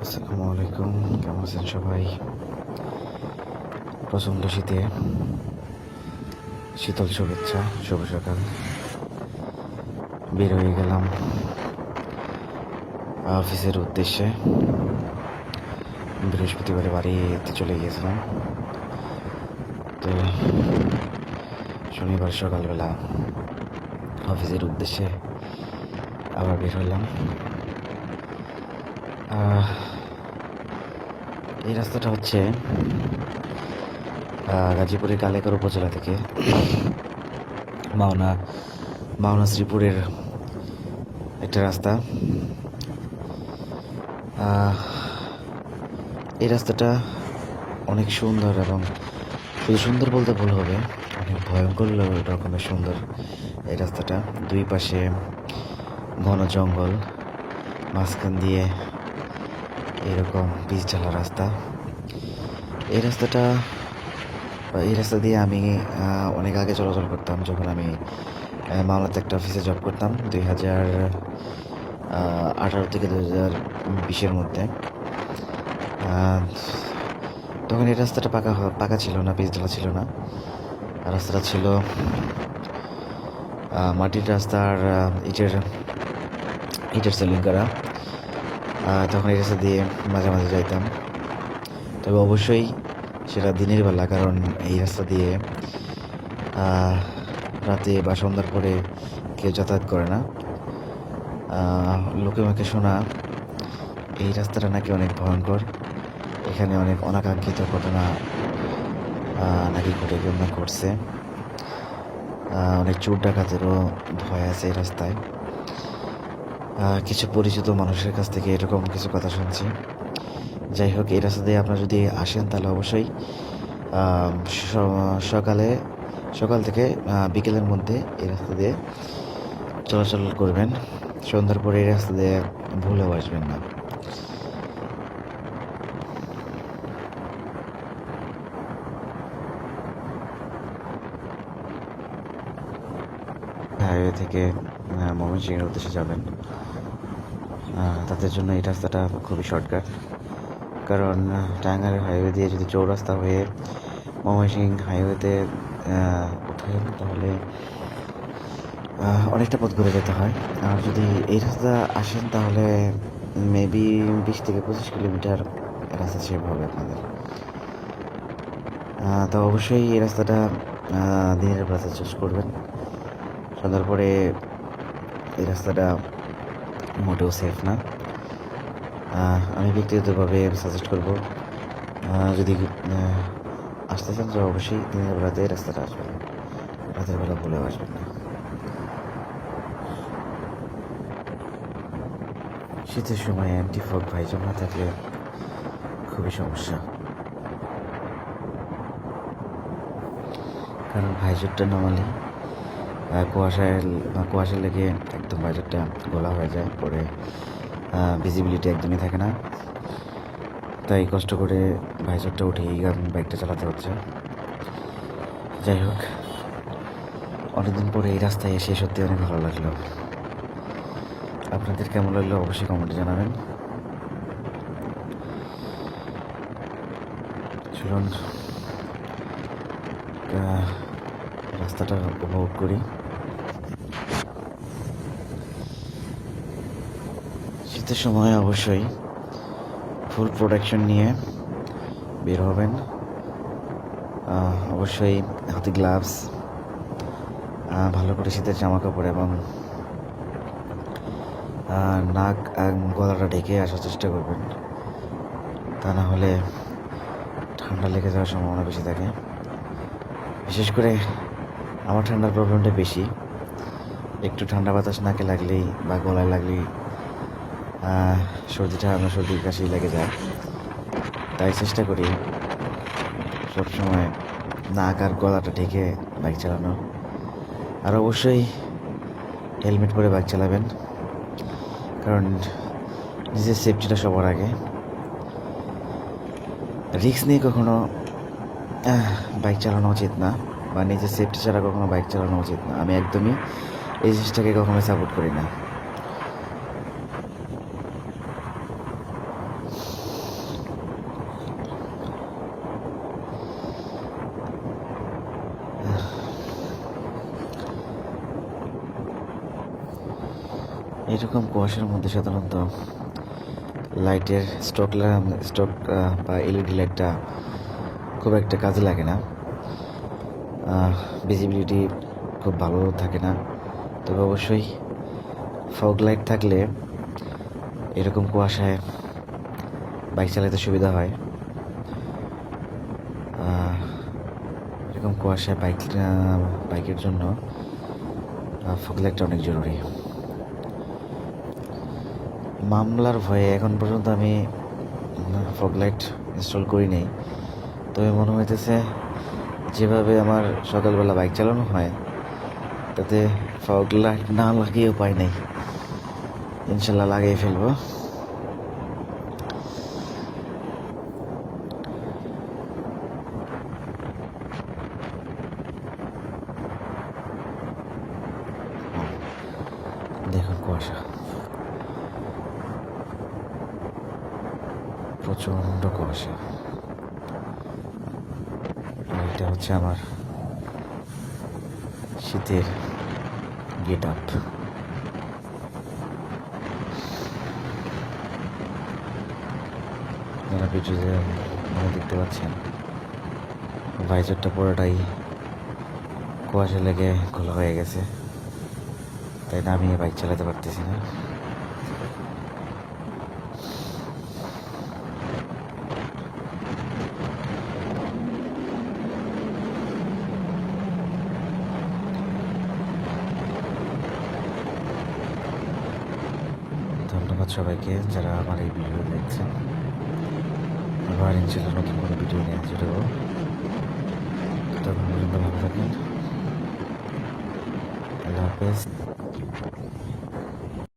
আসসালামু আলাইকুম, কেমন আছেন সবাই? প্রচণ্ড শীতে শীতল শুভেচ্ছা, শুভ সকাল। বের হয়ে গেলাম অফিসের উদ্দেশ্যে। বৃহস্পতিবারে বাড়িতে চলে গিয়েছিলাম, তো শনিবার সকালবেলা অফিসের উদ্দেশ্যে আবার বের হলাম। এই রাস্তাটা হচ্ছে গাজীপুরের কালেকর উপজেলা থেকে মাওনা শ্রীপুরের একটা রাস্তা। এই রাস্তাটা অনেক সুন্দর, এবং শুধু সুন্দর বলতে ভুল হবে, অনেক ভয়ঙ্কর রকমের সুন্দর। এই রাস্তাটা দুই পাশে ঘন জঙ্গল, মাঝখান দিয়ে এরকম পিচ ঢালা রাস্তা। এই রাস্তা দিয়ে আমি অনেক আগে চলাচল করতাম, যখন আমি মামলাতে একটা অফিসে জব করতাম 2018 থেকে 2020-এর মধ্যে। তখন এই রাস্তাটা পাকা ছিল না, পিচ ঢালা ছিল না। রাস্তাটা ছিল মাটির রাস্তা আর ইটের সেলিং করা। তখন এই রাস্তা দিয়ে মাঝে মাঝে যাইতাম, তবে অবশ্যই সেটা দিনের বেলা, কারণ এই রাস্তা দিয়ে রাতে বা সন্ধ্যার পরে কেউ যাতায়াত করে না। লোকে মুখে শোনা এই রাস্তাটা নাকি অনেক ভয়ঙ্কর, এখানে অনেক অনাকাঙ্ক্ষিত ঘটনা নাকি ঘটছে। অনেক চোর ডাকাতেরও ভয় আছে এই রাস্তায়। কিছু পরিচিত মানুষের কাছ থেকে এরকম কিছু কথা শুনছি। যাই হোক, এই রাস্তা দিয়ে আপনারা যদি আসেন তাহলে অবশ্যই সকাল থেকে বিকেলের মধ্যে এই রাস্তা দিয়ে চলাচল করবেন। সন্ধ্যার পরে এই রাস্তা দিয়ে ভুলেও আসবেন না। হাইওয়ে থেকে ময়মনসিংহের উদ্দেশ্যে যাবেন, তাদের জন্য এই রাস্তাটা খুবই শর্টকাট। কারণ টাঙ্গাইলের হাইওয়ে দিয়ে যদি চৌরাস্তা হয়ে ময়মনসিংহ হাইওয়েতে ওঠেন তাহলে অনেকটা পথ ঘুরে যেতে হয়। আর যদি এই রাস্তা আসেন তাহলে মেবি 20 থেকে 25 কিলোমিটার রাস্তা সেভ হবে আপনাদের। তো অবশ্যই এই রাস্তাটা দিনের বেলাতে চুজ করবেন। সন্ধ্যার পরে এই রাস্তাটা মোটেও সেফ না। আমি ব্যক্তিগতভাবে সাজেস্ট করব, যদি আসতে চান তো অবশ্যই দিনের বেলাতে এই রাস্তাটা আসবেন, রাতের বেলা ভুলেও আসবেন না। শীতের সময় অ্যান্টি ফগ ভাইজার না থাকলে খুবই সমস্যা, কারণ ভাইজারটা নর্মালি কুয়াশা লেগে একদম ভাইজারটা গোলা হয়ে যায়, পরে ভিজিবিলিটি একদমই থাকে না। তাই কষ্ট করে ভাইজারটা উঠিয়ে বাইকটা চালাতে হচ্ছে। যাই হোক, অনেকদিন পরে এই রাস্তায় এসে সত্যি অনেক ভালো লাগলো। আপনাদের কেমন লাগলো অবশ্যই কমেন্টে জানাবেন। চলুন রাস্তাটা উপভোগ করি। শীতের সময় অবশ্যই ফুল প্রোটেকশন নিয়ে বের হবেন। অবশ্যই হাতে গ্লাভস, ভালো করে শীতের জামা কাপড় এবং নাক গলাটা ঢেকে আসার চেষ্টা করবেন, তা না হলে ঠান্ডা লেগে যাওয়ার সম্ভাবনা বেশি থাকে। বিশেষ করে আমার ঠান্ডার প্রবলেমটা বেশি, একটু ঠান্ডা বাতাস নাকে লাগলেই বা গলায় লাগলেই সর্দি কাশি লেগে যায়। তাই চেষ্টা করি সবসময় নাক আর গলাটা ঢেকে বাইক চালানো। আর অবশ্যই হেলমেট পরে বাইক চালাবেন, কারণ নিজের সেফটিটা সবার আগে। রিস্ক নিয়ে কখনো বাইক চালানো উচিত না, বা নিজের সেফটি ছাড়া কখনো বাইক চালানো উচিত না। আমি একদমই এই জিনিসটাকে কখনো সাপোর্ট করি না। এরকম কুয়াশার মধ্যে সাধারণত লাইটের স্টক বা এলইডি লাইটটা খুব একটা কাজে লাগে না। ভিজিবিলিটি খুব ভালো থাকে না, তবে অবশ্যই ফগ লাইট থাকলে এরকম কুয়াশায় বাইক চালাতে সুবিধা হয়। এরকম কুয়াশায় বাইকের জন্য ফগ লাইটটা অনেক জরুরি। মামলার ভয়ে এখন পর্যন্ত আমি ফগ লাইট ইনস্টল করি নাই, তবে মনে হইতেছে যেভাবে আমার সকালবেলা বাইক চালানো হয় তাতে ফগ লাইট না লাগিয়ে উপায় নেই, ইনশাল্লাহ লাগিয়ে ফেলবো। দেখুন কুয়াশা, প্রচণ্ড কুয়াশা। এটা হচ্ছে আমার শীতের গেট আপ। যারা ভিডিওতে দেখতে পাচ্ছেন, ভাইজারটা পুরোটাই কুয়াশা লেগে খোলা হয়ে গেছে, তাই না আমি বাইক চালাতে পারতেছি না। ধন্যবাদ সবাইকে যারা আমার এই ভিডিও দেখছেন। আবার ইনশাল্লাহ নতুন কোনো ভিডিও নিয়ে হাজির হবো। ততক্ষণ পর্যন্ত ভালো থাকেন। আল্লাহ হাফেজ।